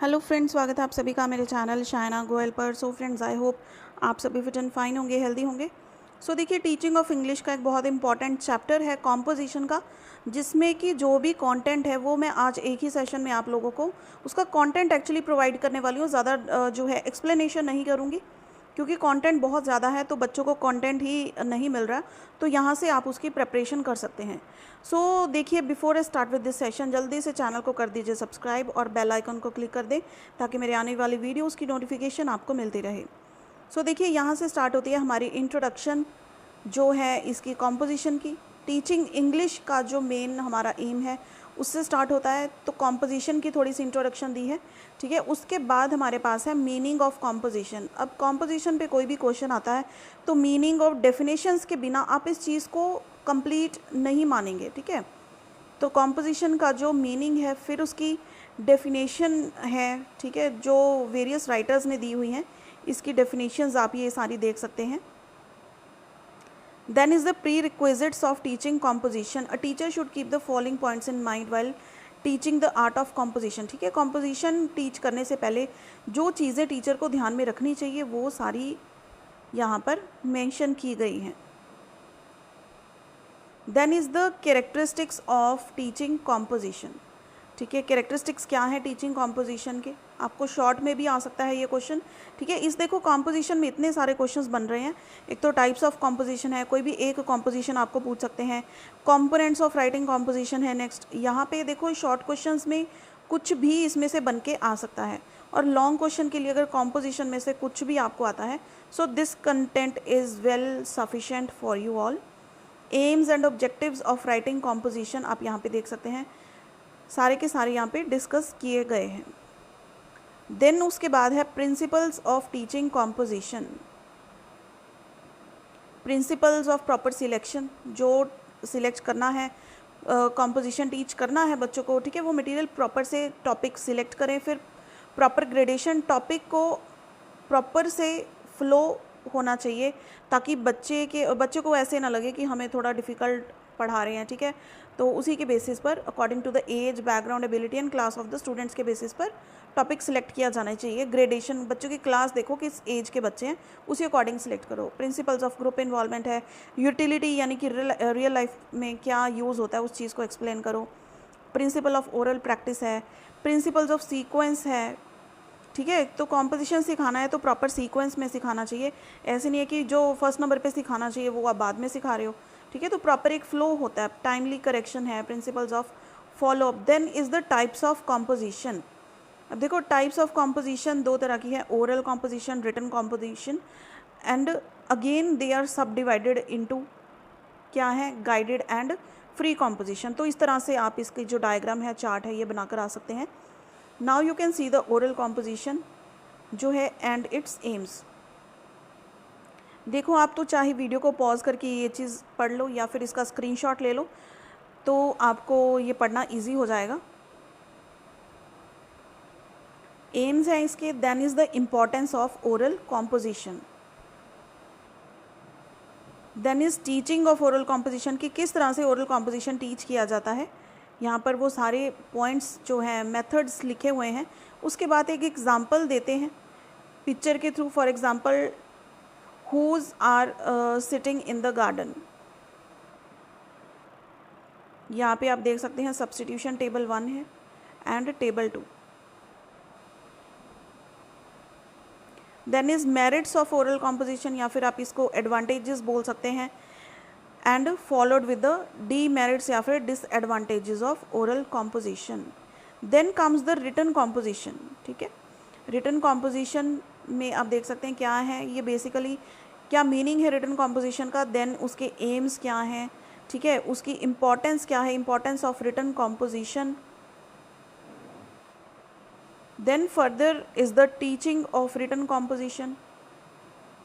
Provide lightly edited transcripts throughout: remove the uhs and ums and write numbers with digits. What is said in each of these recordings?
Hello friends, स्वागत है आप सभी का मेरे चैनल शायना गोयल पर। सो फ्रेंड्स, आई होप आप सभी फिट एंड फाइन होंगे, हेल्दी होंगे। सो देखिए, टीचिंग ऑफ इंग्लिश का एक बहुत इंपॉर्टेंट चैप्टर है कॉम्पोजिशन का, जिसमें कि जो भी कंटेंट है वो मैं आज एक ही सेशन में आप लोगों को उसका कंटेंट एक्चुअली प्रोवाइड करने वाली हूँ। ज़्यादा जो है एक्सप्लेनेशन नहीं करूँगी, क्योंकि कंटेंट बहुत ज़्यादा है तो बच्चों को कंटेंट ही नहीं मिल रहा, तो यहाँ से आप उसकी प्रिपरेशन कर सकते हैं। सो देखिए, before I start with this session, जल्दी से चैनल को कर दीजिए सब्सक्राइब और बेल आइकन को क्लिक कर दें, ताकि मेरे आने वाली वीडियोज़ की नोटिफिकेशन आपको मिलती रहे। सो देखिए, यहाँ से स्टार्ट होती है हमारी इंट्रोडक्शन जो है इसकी कॉम्पोजिशन की। टीचिंग इंग्लिश का जो मेन हमारा एम है उससे स्टार्ट होता है, तो कॉम्पोजिशन की थोड़ी सी इंट्रोडक्शन दी है, ठीक है। उसके बाद हमारे पास है मीनिंग ऑफ कॉम्पोजिशन। अब कॉम्पोजिशन पे कोई भी क्वेश्चन आता है तो मीनिंग ऑफ डेफिनेशंस के बिना आप इस चीज़ को कंप्लीट नहीं मानेंगे, ठीक है। तो कॉम्पोजिशन का जो मीनिंग है, फिर उसकी डेफिनेशन है, ठीक है, जो वेरियस राइटर्स ने दी हुई हैं, इसकी डेफिनेशंस आप ये सारी देख सकते हैं। Then is the prerequisites of teaching composition. A teacher should keep the following points in mind while teaching the art of composition. ठीक है, composition टीच करने से पहले जो चीज़ें टीचर को ध्यान में रखनी चाहिए वो सारी यहाँ पर मेंशन की गई हैं। Then is the characteristics of teaching composition. ठीक है, कैरेक्टरिस्टिक्स क्या है टीचिंग कॉम्पोजिशन के, आपको शॉर्ट में भी आ सकता है ये क्वेश्चन, ठीक है। इस देखो, कॉम्पोजिशन में इतने सारे क्वेश्चंस बन रहे हैं। एक तो टाइप्स ऑफ कॉम्पोजिशन है, कोई भी एक कॉम्पोजिशन आपको पूछ सकते हैं। कंपोनेंट्स ऑफ राइटिंग कॉम्पोजिशन है नेक्स्ट। यहाँ पे देखो, शॉर्ट क्वेश्चंस में कुछ भी इसमें से बन के आ सकता है, और लॉन्ग क्वेश्चन के लिए अगर कॉम्पोजिशन में से कुछ भी आपको आता है, so this content is well sufficient for you all. AIIMS and objectives of writing composition आप यहाँ पे देख सकते हैं, सारे के सारे यहाँ पे डिस्कस किए गए हैं। देन उसके बाद है principles of teaching composition, principles of proper selection. जो सिलेक्ट करना है, कॉम्पोजिशन टीच करना है बच्चों को, ठीक है, वो मटेरियल प्रॉपर से टॉपिक सिलेक्ट करें, फिर प्रॉपर ग्रेडेशन, टॉपिक को प्रॉपर से फ्लो होना चाहिए, ताकि बच्चे को ऐसे ना लगे कि हमें थोड़ा डिफ़िकल्ट पढ़ा रहे हैं, ठीक है। तो उसी के बेसिस पर according to the age, background, ability and class of the students के बेसिस पर टॉपिक सिलेक्ट किया जाना चाहिए। ग्रेडेशन, बच्चों की क्लास देखो किस एज के बच्चे हैं, उसी अकॉर्डिंग सिलेक्ट करो। प्रिंसिपल्स ऑफ ग्रुप इन्वॉल्वमेंट है। यूटिलिटी यानी कि रियल लाइफ में क्या यूज़ होता है उस चीज़ को एक्सप्लेन करो। प्रिंसिपल ऑफ ओरल प्रैक्टिस है। प्रिंसिपल्स ऑफ सीक्वेंस है, ठीक है। तो कॉम्पोजिशन सिखाना है तो प्रॉपर सीक्वेंस में सिखाना चाहिए, ऐसे नहीं है कि जो फर्स्ट नंबर पे सिखाना चाहिए वो आप बाद में सिखा रहे हो, ठीक है। तो प्रॉपर एक फ्लो होता है। टाइमली करेक्शन है। Principles of follow up. Then is the types of composition. अब देखो, टाइप्स ऑफ कॉम्पोजिशन दो तरह की है, oral composition, written composition, and again they are subdivided into क्या है, गाइडेड एंड फ्री कॉम्पोजिशन। तो इस तरह से आप इसकी जो डायग्राम है, चार्ट है, ये बनाकर आ सकते हैं। Now you can see the oral composition जो है एंड इट्स एम्स। देखो, आप तो चाहे वीडियो को पॉज करके ये चीज़ पढ़ लो या फिर इसका स्क्रीनशॉट ले लो, तो आपको ये पढ़ना इजी हो जाएगा। एम्स है इसके। Then is the importance of oral composition. Then is teaching of oral composition, कि किस तरह से ओरल कॉम्पोजिशन टीच किया जाता है। यहाँ पर वो सारे पॉइंट्स जो हैं, मेथड्स लिखे हुए हैं। उसके बाद एक एग्जाम्पल देते हैं पिक्चर के through. For example, whose are sitting in the garden। यहाँ पे आप देख सकते हैं सब्स्टिट्यूशन टेबल 1 है and table 2। Then is merits of oral composition, या फिर आप इसको एडवांटेजेस बोल सकते हैं, and followed with the demerits या फिर disadvantages of oral composition. Then comes the written composition, ठीक है। रिटन कॉम्पोजिशन में आप देख सकते हैं क्या है, ये बेसिकली क्या मीनिंग है रिटन कॉम्पोजिशन का, देन उसके एम्स क्या हैं, ठीक है, उसकी इम्पॉर्टेंस क्या है, importance of written composition. Then further is the teaching of written composition,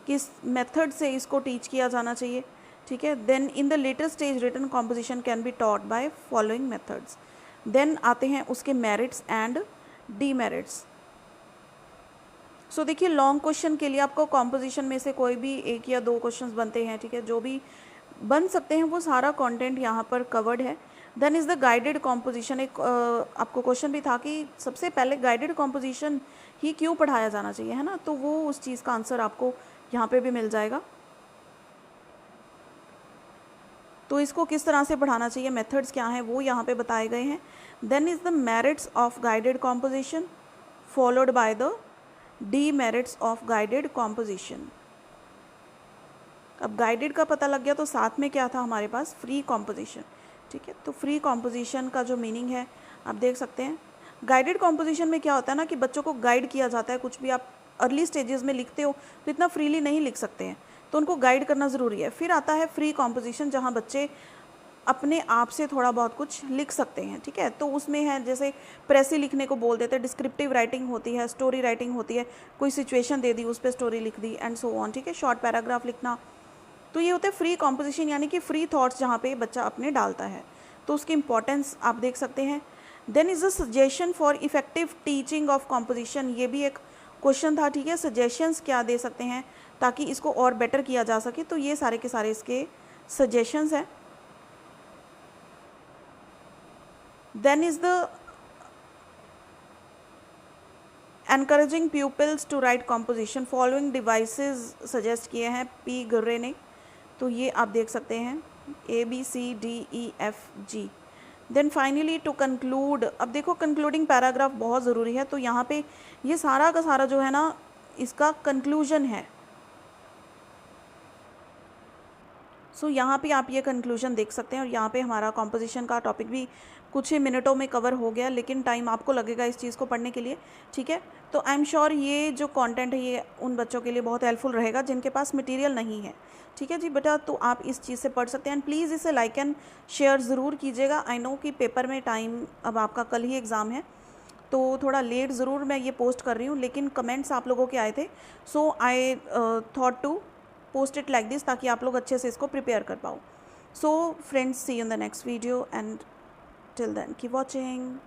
किस मेथड से इसको टीच किया जाना चाहिए, ठीक है। Then in the later stage written composition can be taught by following methods. Then आते हैं उसके मेरिट्स एंड डीमेरिट्स। सो देखिए, लॉन्ग क्वेश्चन के लिए आपको कॉम्पोजिशन में से कोई भी एक या दो क्वेश्चंस बनते हैं, ठीक है, जो भी बन सकते हैं, वो सारा कंटेंट यहाँ पर कवर्ड है। Then is the guided composition. एक आपको क्वेश्चन भी था कि सबसे पहले गाइडेड कॉम्पोजिशन ही क्यों पढ़ाया जाना चाहिए, है ना, तो वो उस चीज़ का आंसर आपको यहाँ पे भी मिल जाएगा। तो इसको किस तरह से पढ़ाना चाहिए, मेथड्स क्या हैं वो यहाँ पे बताए गए हैं। Then is the merits of guided composition followed by the demerits of guided composition. अब गाइडेड का पता लग गया तो साथ में क्या था हमारे पास, फ्री कॉम्पोजिशन। ठीक है, तो फ्री कॉम्पोजिशन का जो मीनिंग है आप देख सकते हैं। गाइडेड कॉम्पोजिशन में क्या होता है ना कि बच्चों को गाइड किया जाता है, कुछ भी आप अर्ली स्टेजेस में लिखते हो तो इतना फ्रीली नहीं लिख सकते हैं, तो उनको गाइड करना ज़रूरी है। फिर आता है फ्री कॉम्पोजिशन, जहाँ बच्चे अपने आप से थोड़ा बहुत कुछ लिख सकते हैं। ठीक है, तो उसमें है जैसे प्रेसी लिखने को बोल देते हैं, डिस्क्रिप्टिव राइटिंग होती है, स्टोरी राइटिंग होती है, कोई सिचुएशन दे दी उस पर स्टोरी लिख दी एंड सो ऑन। ठीक है, शॉर्ट पैराग्राफ लिखना, तो ये होते हैं फ्री कॉम्पोजिशन, यानी कि फ्री थॉट्स जहाँ पे बच्चा अपने डालता है, तो उसकी इंपॉर्टेंस आप देख सकते हैं। Then is a suggestion for effective teaching of composition, ये भी एक क्वेश्चन था। ठीक है, सजेशंस क्या दे सकते हैं ताकि इसको और बेटर किया जा सके, तो ये सारे के सारे इसके सजेशंस हैं। Then is the encouraging pupils to write composition, following devices suggest किए हैं पी गर्रे ने, तो ये आप देख सकते हैं ABCDEFG। Then finally to conclude, अब देखो कंक्लूडिंग पैराग्राफ बहुत ज़रूरी है, तो यहाँ पे ये सारा का सारा जो है ना इसका कंक्लूजन है। सो यहाँ पे आप ये कंक्लूजन देख सकते हैं, और यहाँ पे हमारा कॉम्पोजिशन का टॉपिक भी कुछ ही मिनटों में कवर हो गया, लेकिन टाइम आपको लगेगा इस चीज़ को पढ़ने के लिए। ठीक है, तो आई एम श्योर ये जो कंटेंट है ये उन बच्चों के लिए बहुत हेल्पफुल रहेगा जिनके पास मटेरियल नहीं है। ठीक है जी बेटा, तो आप इस चीज़ से पढ़ सकते हैं। प्लीज़ इसे लाइक एंड शेयर ज़रूर कीजिएगा। आई नो कि पेपर में टाइम, अब आपका कल ही एग्ज़ाम है तो थोड़ा लेट ज़रूर मैं ये पोस्ट कर रही हूँ, लेकिन कमेंट्स आप लोगों के आए थे, so I thought to post it like this, ताकि आप लोग अच्छे से इसको प्रिपेयर कर पाओ। So friends, see you in the next video and till then keep watching.